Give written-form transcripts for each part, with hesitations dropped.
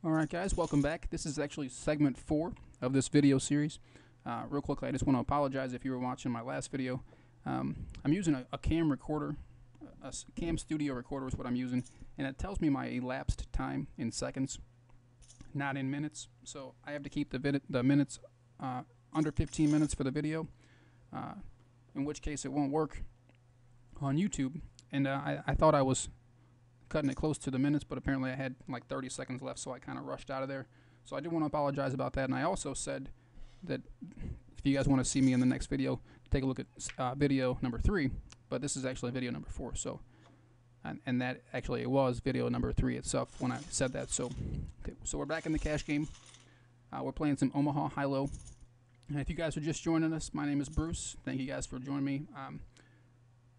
Alright guys, welcome back. This is actually segment 4 of this video series. Real quickly, I just want to apologize if you were watching my last video. I'm using a cam recorder, a cam studio recorder is what I'm using, and it tells me my elapsed time in seconds, not in minutes. So I have to keep the minutes under 15 minutes for the video, in which case it won't work on YouTube. And I thought I was cutting it close to the minutes, but apparently I had like 30 seconds left, so I kind of rushed out of there. So I do want to apologize about that. And I also said that if you guys want to see me in the next video, take a look at video number 3, but this is actually video number 4. So and that actually it was video number 3 itself when I said that. So okay, so we're back in the cash game. We're playing some Omaha Hi-lo. And if you guys are just joining us, my name is Bruce. Thank you guys for joining me.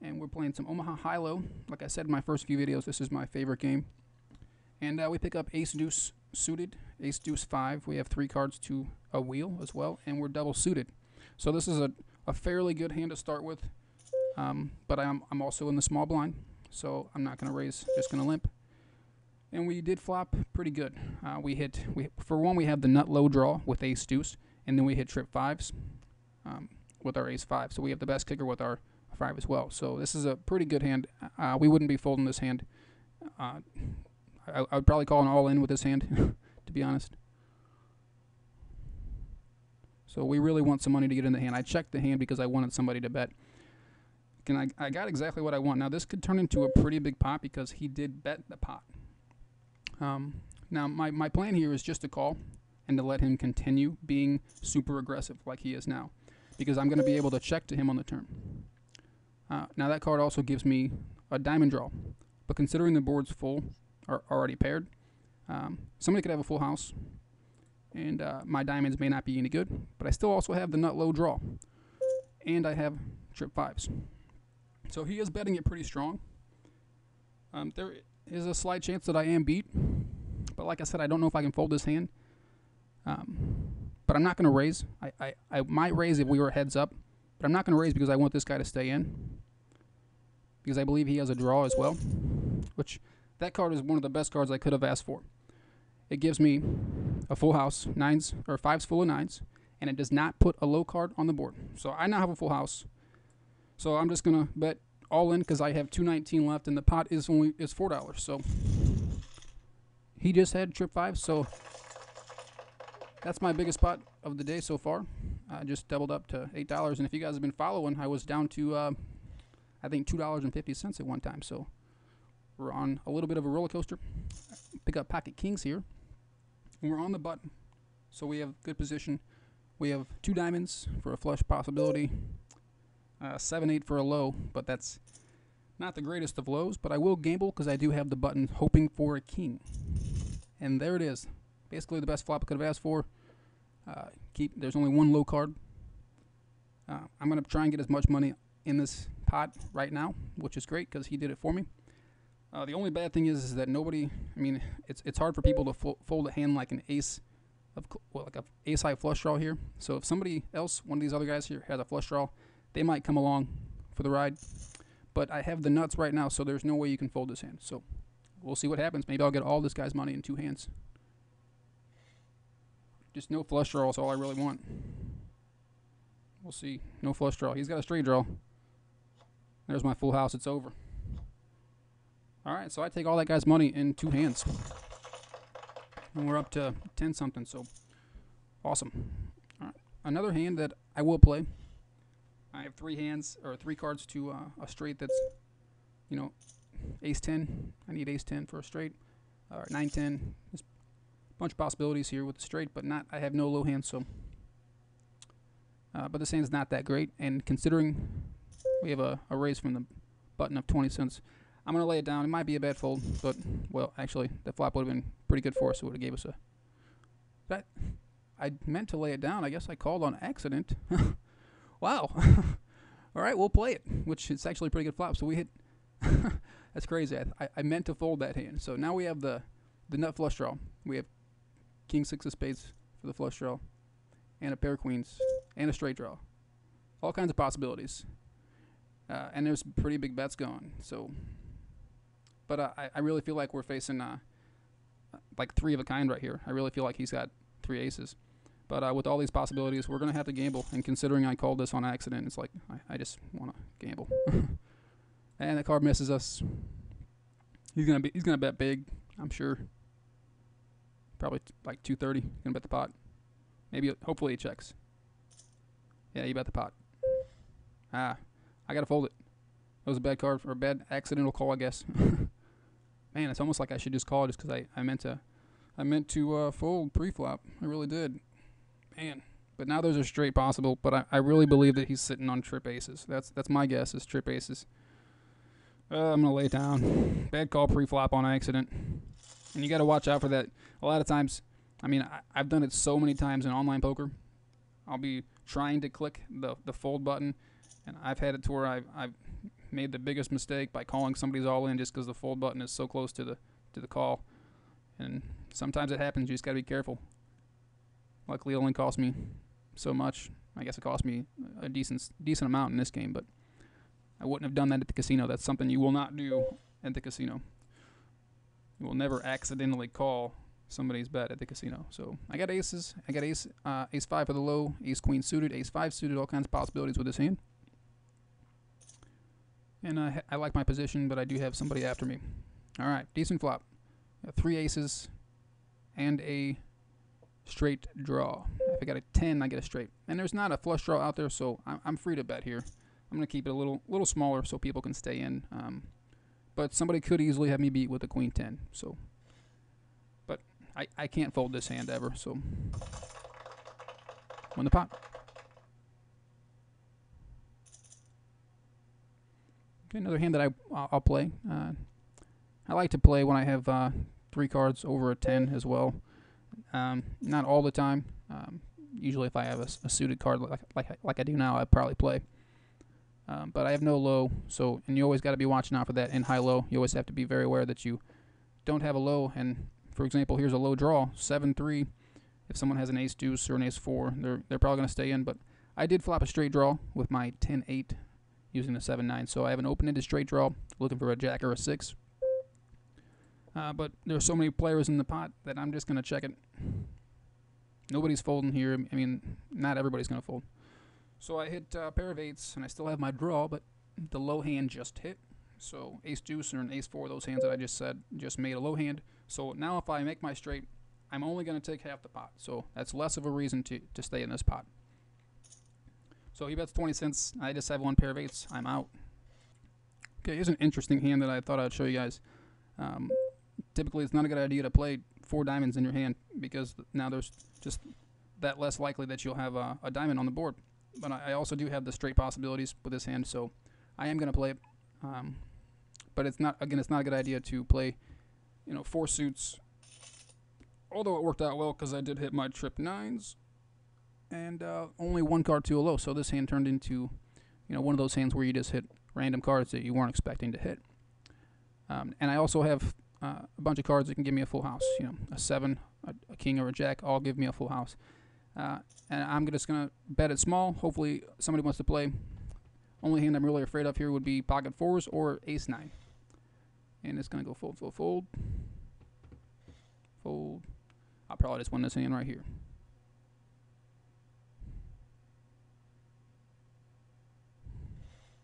And we're playing some Omaha Hi-lo. Like I said in my first few videos, this is my favorite game. And we pick up Ace Deuce suited, Ace Deuce 5. We have 3 cards to a wheel as well, and we're double suited. So this is a fairly good hand to start with. But I'm also in the small blind, so I'm not going to raise, just going to limp. And we did flop pretty good. For one, we have the nut low draw with Ace Deuce, and then we hit trip 5s with our Ace 5. So we have the best kicker with our 5 as well. So this is a pretty good hand. We wouldn't be folding this hand. I would probably call an all-in with this hand, to be honest. So we really want some money to get in the hand. I checked the hand because I wanted somebody to bet. And I got exactly what I want. Now this could turn into a pretty big pot because he did bet the pot. Now my plan here is just to call and to let him continue being super aggressive like he is now, because I'm going to be able to check to him on the turn. Now that card also gives me a diamond draw, but considering the board's full or already paired, somebody could have a full house, and my diamonds may not be any good, but I still also have the nut low draw, and I have trip 5s. So he is betting it pretty strong. There is a slight chance that I am beat, but like I said, I don't know if I can fold this hand. But I'm not going to raise. I might raise if we were heads up, but I'm not going to raise because I want this guy to stay in, because I believe he has a draw as well, which that card is one of the best cards I could have asked for. It gives me a full house, 9s or 5s full of 9s, and it does not put a low card on the board. So I now have a full house. So I'm just going to bet all in because I have 219 left, and the pot is $4. So he just had trip 5, so that's my biggest pot of the day so far. I just doubled up to $8, and if you guys have been following, I was down to I think $2.50 at one time. So we're on a little bit of a roller coaster. Pick up pocket kings here, and we're on the button, so we have good position. We have 2 diamonds for a flush possibility, 7-8 for a low, but that's not the greatest of lows. But I will gamble because I do have the button hoping for a king, and there it is. Basically the best flop I could have asked for. There's only one low card. I'm going to try and get as much money in this pot right now, which is great because he did it for me. The only bad thing is that nobody, I mean, it's hard for people to fold a hand like an ace, like a ace high flush draw here. So if somebody else, one of these other guys here, has a flush draw, they might come along for the ride. But I have the nuts right now, so there's no way you can fold this hand. So we'll see what happens. Maybe I'll get all this guy's money in 2 hands. Just no flush draw is all I really want. We'll see. No flush draw. He's got a straight draw. There's my full house. It's over. Alright, so I take all that guy's money in 2 hands. And we're up to 10 something, so awesome. Alright, another hand that I will play. I have 3 hands, or 3 cards to a straight that's, you know, ace 10. I need ace 10 for a straight. 9-10. Bunch of possibilities here with the straight, but I have no low hands, so but this hand's not that great, and considering we have a raise from the button of 20 cents, I'm going to lay it down. It might be a bad fold, but, well, actually, the flop would have been pretty good for us. It would have gave us a... But I meant to lay it down. I guess I called on accident. Wow. All right, we'll play it, which is actually a pretty good flop. So we hit... That's crazy. I meant to fold that hand. So now we have the nut flush draw. We have king 6 of spades for the flush draw, and a pair of queens, and a straight draw. All kinds of possibilities. And there's pretty big bets going. So... But I really feel like we're facing like three of a kind right here. I really feel like he's got three aces. But with all these possibilities, we're going to have to gamble. And considering I called this on accident, it's like I just want to gamble. And the card misses us. He's gonna bet big, I'm sure. Probably like 230. Gonna bet the pot. Maybe hopefully he checks. Yeah, he bet the pot. I gotta fold it. That was a bad card or a bad accidental call, I guess. Man, it's almost like I should just call just because I meant to fold pre-flop. I really did. Man, but now there's a straight possible. But I really believe that he's sitting on trip aces. That's my guess is trip aces. I'm gonna lay it down. Bad call pre-flop on accident, and you got to watch out for that. A lot of times, I mean, I've done it so many times in online poker. I'll be trying to click the fold button, and I've had it to where I've made the biggest mistake by calling somebody's all in just because the fold button is so close to the call. And sometimes it happens. You just got to be careful. Luckily, it only cost me so much. I guess it cost me a decent amount in this game, but I wouldn't have done that at the casino. That's something you will not do at the casino. You will never accidentally call somebody's bet at the casino. So I got aces. I got ace 5 for the low, ace queen suited, ace 5 suited, all kinds of possibilities with this hand. And I like my position, but I do have somebody after me. All right, decent flop. Got 3 aces and a straight draw. If I got a 10, I get a straight. And there's not a flush draw out there, so I'm free to bet here. I'm going to keep it a little smaller so people can stay in. But somebody could easily have me beat with a queen 10. So, but I can't fold this hand ever, so win the pot. Okay, another hand that I'll play. I like to play when I have 3 cards over a 10 as well. Not all the time. Usually, if I have a suited card like I do now, I'd probably play. But I have no low, so and you always got to be watching out for that in high-low. You always have to be very aware that you don't have a low. And for example, here's a low draw, 7-3. If someone has an ace deuce or an ace 4, they're probably going to stay in. But I did flop a straight draw with my 10-8 using the 7-9, so I have an open-ended straight draw, looking for a jack or a 6. But there's so many players in the pot that I'm just going to check it. Nobody's folding here. I mean, not everybody's going to fold. So I hit a pair of 8s, and I still have my draw, but the low hand just hit. So ace deuce or an ace 4, those hands that I just said, just made a low hand. So now if I make my straight, I'm only going to take half the pot. So that's less of a reason to stay in this pot. So he bets 20 cents. I just have 1 pair of 8s. I'm out. Okay, here's an interesting hand that I thought I'd show you guys. Typically, it's not a good idea to play 4 diamonds in your hand because now there's just that less likely that you'll have a diamond on the board. But I also do have the straight possibilities with this hand, so I am going to play it. But it's not a good idea to play, 4 suits. Although it worked out well because I did hit my trip 9s and only 1 card to a low. So this hand turned into, one of those hands where you just hit random cards that you weren't expecting to hit. And I also have a bunch of cards that can give me a full house. A 7, a king, or a jack all give me a full house. And I'm just going to bet it small. Hopefully somebody wants to play. Only hand I'm really afraid of here would be pocket 4s or ace 9. And it's going to go fold, fold, fold. Fold. I'll probably just win this hand right here.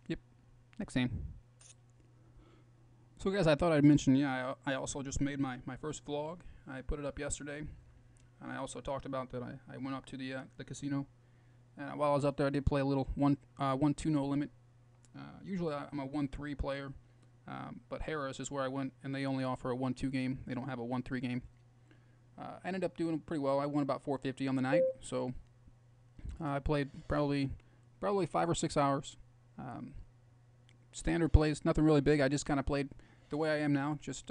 Yep. Next hand. So guys, I thought I'd mention, I also just made my first vlog. I put it up yesterday. And I also talked about that I went up to the casino. And while I was up there, I did play a little 1-2 no limit. Usually I'm a 1-3 player. But Harris is where I went, and they only offer a 1-2 game. They don't have a 1-3 game. I ended up doing pretty well. I won about 450 on the night. So I played probably 5 or 6 hours. Standard plays, nothing really big. I just kind of played the way I am now. Just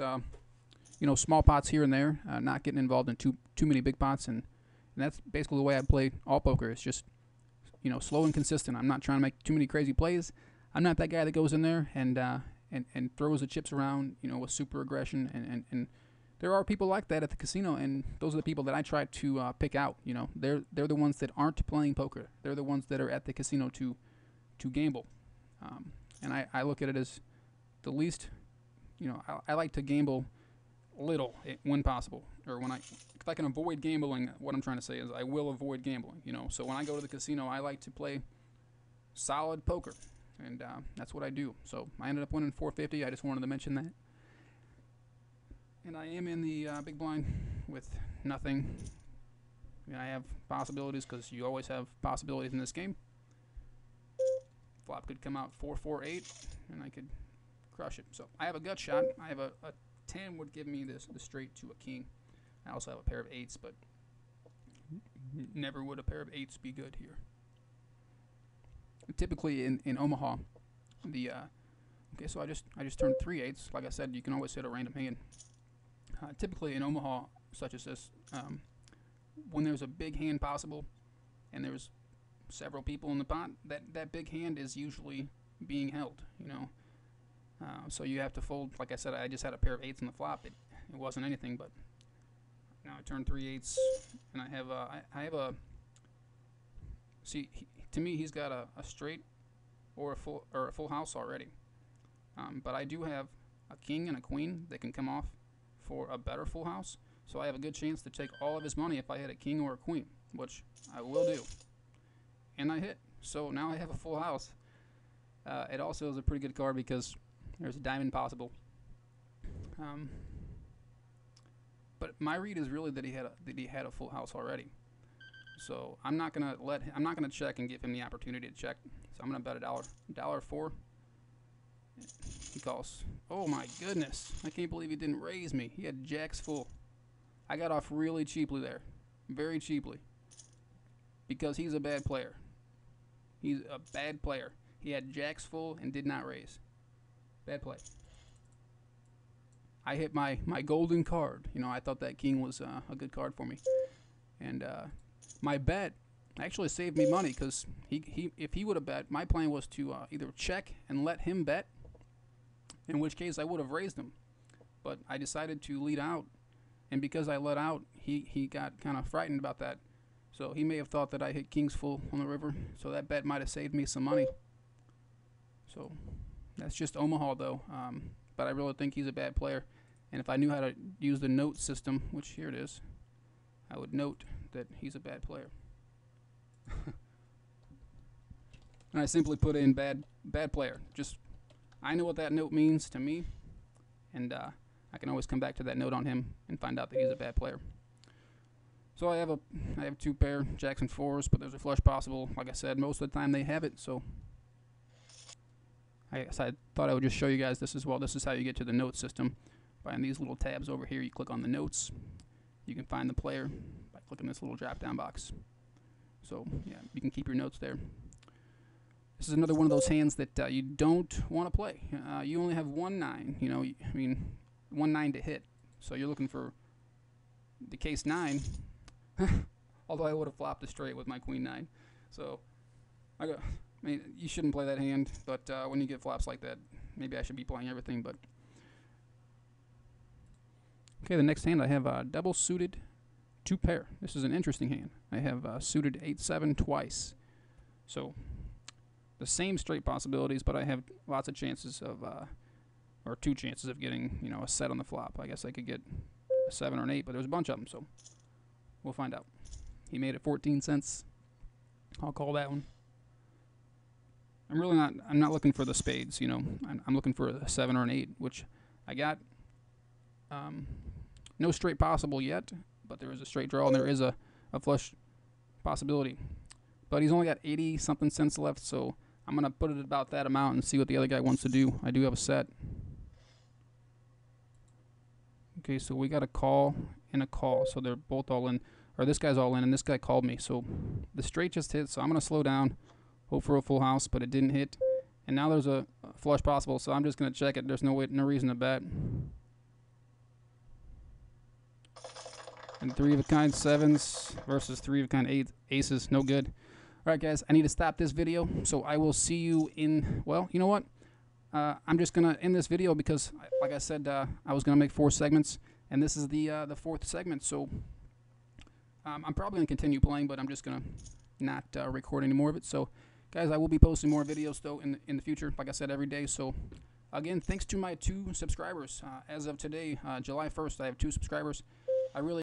small pots here and there, not getting involved in too many big pots, and that's basically the way I play all poker. It's just slow and consistent. I'm not trying to make too many crazy plays. I'm not that guy that goes in there and throws the chips around with super aggression, and there are people like that at the casino, and those are the people that I try to pick out. They're the ones that aren't playing poker. They're the ones that are at the casino to gamble, and I look at it as the least. I like to gamble little when possible, or when if I can avoid gambling. What I'm trying to say is I will avoid gambling. So when I go to the casino, I like to play solid poker, and that's what I do. So I ended up winning 450. I just wanted to mention that. And I am in the big blind with nothing. I have possibilities because you always have possibilities in this game. Flop could come out 4-4-8, and I could crush it. So I have a gut shot. I have a 10 would give me the straight to a king. I also have a pair of 8s, but never would a pair of 8s be good here. Typically in Omaha, okay, so I just turned 3 8s. Like I said, you can always hit a random hand. Typically in Omaha, such as this, when there's a big hand possible, and there's several people in the pot, that big hand is usually being held. So you have to fold. Like I said, I just had a pair of 8s on the flop. It wasn't anything, but now I turned 3 8s, and I have a. See, to me, he's got a straight or a full house already. But I do have a king and a queen that can come off for a better full house. So I have a good chance to take all of his money if I hit a king or a queen, which I will do. And I hit. So now I have a full house. It also is a pretty good card because there's a diamond possible. But my read is really that he had a full house already. So I'm not gonna check and give him the opportunity to check. So I'm gonna bet $1.04. He calls. Oh my goodness! I can't believe he didn't raise me. He had jacks full. I got off really cheaply there, very cheaply, because he's a bad player. He's a bad player. He had jacks full and did not raise. Bad play. I hit my golden card. I thought that king was a good card for me, and my bet actually saved me money because if he would have bet, my plan was to either check and let him bet, in which case I would have raised him, but I decided to lead out, and because I let out, he got kind of frightened about that, so he may have thought that I hit kings full on the river, so that bet might have saved me some money. So that's just Omaha though, but I really think he's a bad player, and if I knew how to use the note system, which here it is, I would note that he's a bad player. And I simply put in bad player. Just I know what that note means to me, and I can always come back to that note on him and find out that he's a bad player. So I have 2 pair jacks and 4s, but there's a flush possible. Like I said, most of the time they have it, so I thought I would just show you guys this as well. This is how you get to the note system. By these little tabs over here, you click on the notes. You can find the player by clicking this little drop-down box. So yeah, you can keep your notes there. This is another one of those hands that you don't want to play. You only have 1-9. I mean, 1-9 to hit. So you're looking for the case 9. Although I would have flopped a straight with my queen 9. So I mean, you shouldn't play that hand. But when you get flops like that, maybe I should be playing everything. But okay, the next hand I have a double suited 2 pair. This is an interesting hand. I have suited 8-7 twice. So the same straight possibilities, but I have lots of chances of, or 2 chances of getting, a set on the flop. I guess I could get a 7 or an 8, but there's a bunch of them, so we'll find out. He made it 14 cents. I'll call that one. I'm not looking for the spades, I'm looking for a 7 or an 8, which I got. No straight possible yet, but there is a straight draw and there is a flush possibility. But he's only got 80-something cents left, so I'm going to put it about that amount and see what the other guy wants to do. I do have a set. Okay, so we got a call and a call, so they're both all in. Or this guy's all in, and this guy called me. So the straight just hit, so I'm going to slow down, hope for a full house, but it didn't hit. And now there's a flush possible, so I'm just going to check it. There's no reason to bet. And 3 of a kind 7s versus 3 of a kind 8 aces, no good. All right, guys, I need to stop this video, so I will see you in, well, you know what? I'm just going to end this video because, like I said, I was going to make 4 segments, and this is the 4th segment, so I'm probably going to continue playing, but I'm just going to not record any more of it. So, guys, I will be posting more videos, though, in the future, like I said, every day, so Again, thanks to my 2 subscribers. As of today, July 1st, I have 2 subscribers. I really